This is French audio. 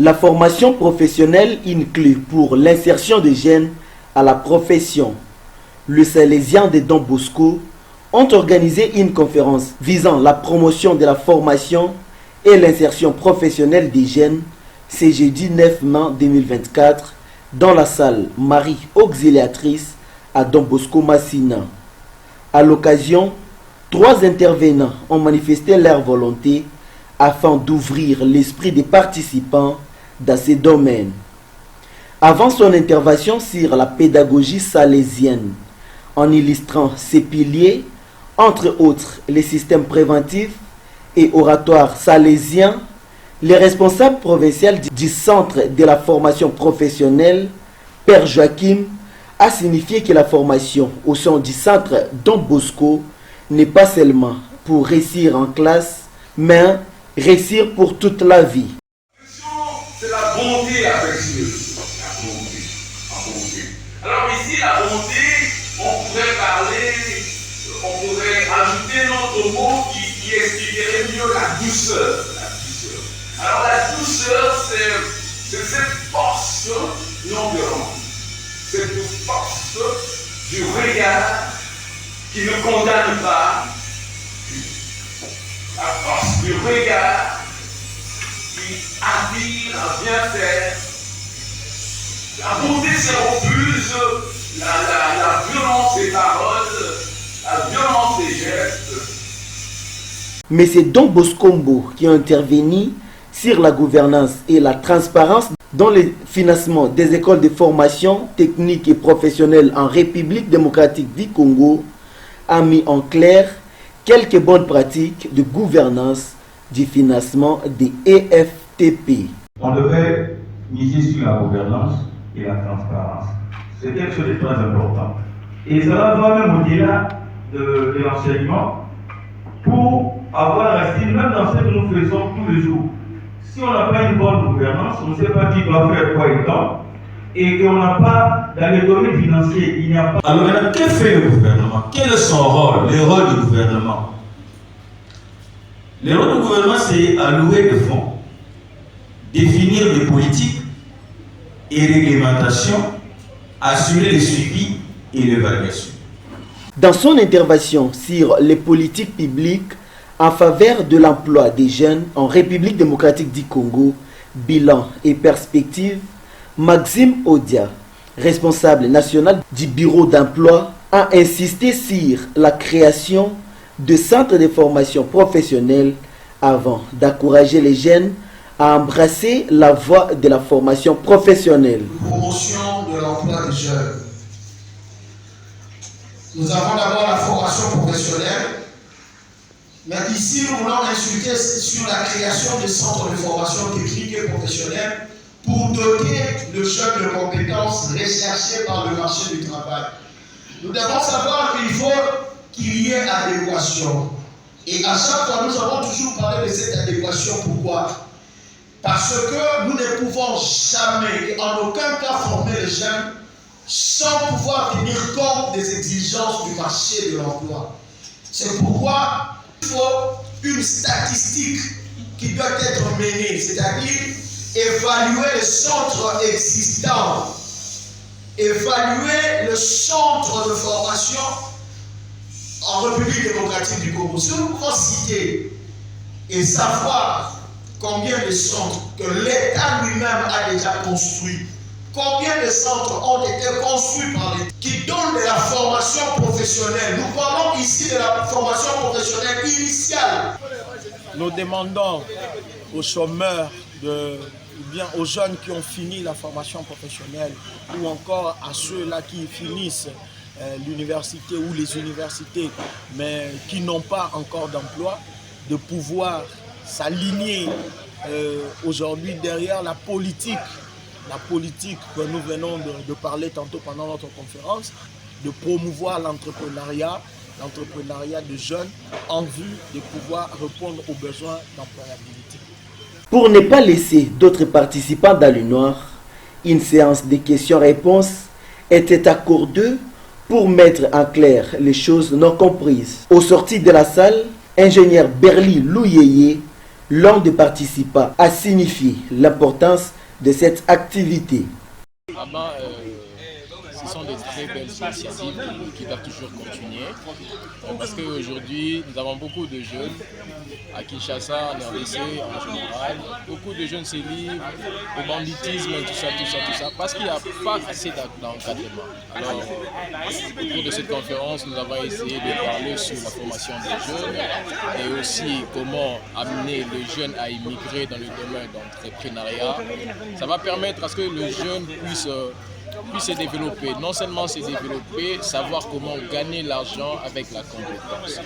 La formation professionnelle inclut pour l'insertion des jeunes à la profession. Le Salésien de Don Bosco ont organisé une conférence visant la promotion de la formation et l'insertion professionnelle des jeunes ce jeudi 9 mai 2024 dans la salle Marie Auxiliatrice à Don Bosco Massina. À l'occasion, 3 intervenants ont manifesté leur volonté afin d'ouvrir l'esprit des participants dans ces domaines. Avant son intervention sur la pédagogie salésienne, en illustrant ses piliers, entre autres les systèmes préventifs et oratoires salésiens, le responsable provincial du centre de la formation professionnelle, Père Joachim, a signifié que la formation au sein du centre Don Bosco n'est pas seulement pour réussir en classe, mais réussir pour toute la vie. C'est la bonté avec Dieu. La bonté. La bonté. Alors ici, la bonté, on pourrait ajouter notre mot qui expliquerait mieux la douceur. Alors la douceur, c'est cette force non violente. Cette force du regard qui ne condamne pas. La force du regard qui attire à bien faire. La bonté, c'est refuse la violence des paroles, la violence des gestes. Mais c'est Don Bosco qui a intervenu sur la gouvernance et la transparence dans le financement des écoles de formation technique et professionnelle en République démocratique du Congo, a mis en clair quelques bonnes pratiques de gouvernance du financement des EFTP. On devrait miser sur la gouvernance et la transparence. C'est quelque chose de très important. Et cela va même au-delà de l'enseignement pour avoir racine même dans ce que nous faisons tous les jours. Si on n'a pas une bonne gouvernance, on ne sait pas qui doit faire quoi et quand, et qu'on n'a pas, dans les domaines financiers, il n'y a pas... Alors maintenant, que fait le gouvernement? Quel est son rôle, le rôle du gouvernement? Le rôle du gouvernement, c'est allouer des fonds, définir des politiques et réglementations, assurer le suivi et l'évaluation. Dans son intervention sur les politiques publiques en faveur de l'emploi des jeunes en République démocratique du Congo, bilan et perspective, Maxime Odia, responsable national du bureau d'emploi, a insisté sur la création de centres de formation professionnelle avant d'encourager les jeunes à embrasser la voie de la formation professionnelle. Promotion de l'emploi des jeunes. Nous avons d'abord la formation professionnelle, mais ici nous voulons insister sur la création de centres de formation technique et professionnelle pour doter le jeune de compétences recherchées par le marché du travail. Nous devons savoir qu'il faut qu'il y ait adéquation. Et à chaque fois, nous avons toujours parlé de cette adéquation. Pourquoi? Parce que nous ne pouvons jamais, et en aucun cas, former les jeunes sans pouvoir tenir compte des exigences du marché de l'emploi. C'est pourquoi il faut une statistique qui doit être menée, c'est-à-dire évaluer les centres existants, évaluer le centre de formation en République démocratique du Congo. Si nous pouvons citer et savoir combien de centres que l'État lui-même a déjà construits, combien de centres ont été construits par l'État qui donnent de la formation professionnelle. Nous parlons ici de la formation professionnelle initiale. Nous demandons aux chômeurs ou bien aux jeunes qui ont fini la formation professionnelle ou encore à ceux-là qui finissent l'université ou les universités mais qui n'ont pas encore d'emploi, de pouvoir s'aligner aujourd'hui derrière la politique que nous venons de parler tantôt pendant notre conférence, de promouvoir l'entrepreneuriat de jeunes en vue de pouvoir répondre aux besoins d'employabilité. Pour ne pas laisser d'autres participants dans le noir, une séance de questions-réponses était accordée pour mettre en clair les choses non comprises. Au sorti de la salle, ingénieur Berli Louyeye, L'un des participants a signifié l'importance de cette activité. Ce sont des très belles initiatives qui doivent toujours continuer parce qu'aujourd'hui, nous avons beaucoup de jeunes à Kinshasa, en RDC en général. Beaucoup de jeunes se livrent au banditisme, tout ça, parce qu'il n'y a pas assez d'encadrement. Alors, au cours de cette conférence, nous avons essayé de parler sur la formation des jeunes et aussi comment amener les jeunes à immigrer dans le domaine d'entrepreneuriat. Ça va permettre à ce que le jeune puisse se développer, non seulement se développer, savoir comment gagner l'argent avec la compétence.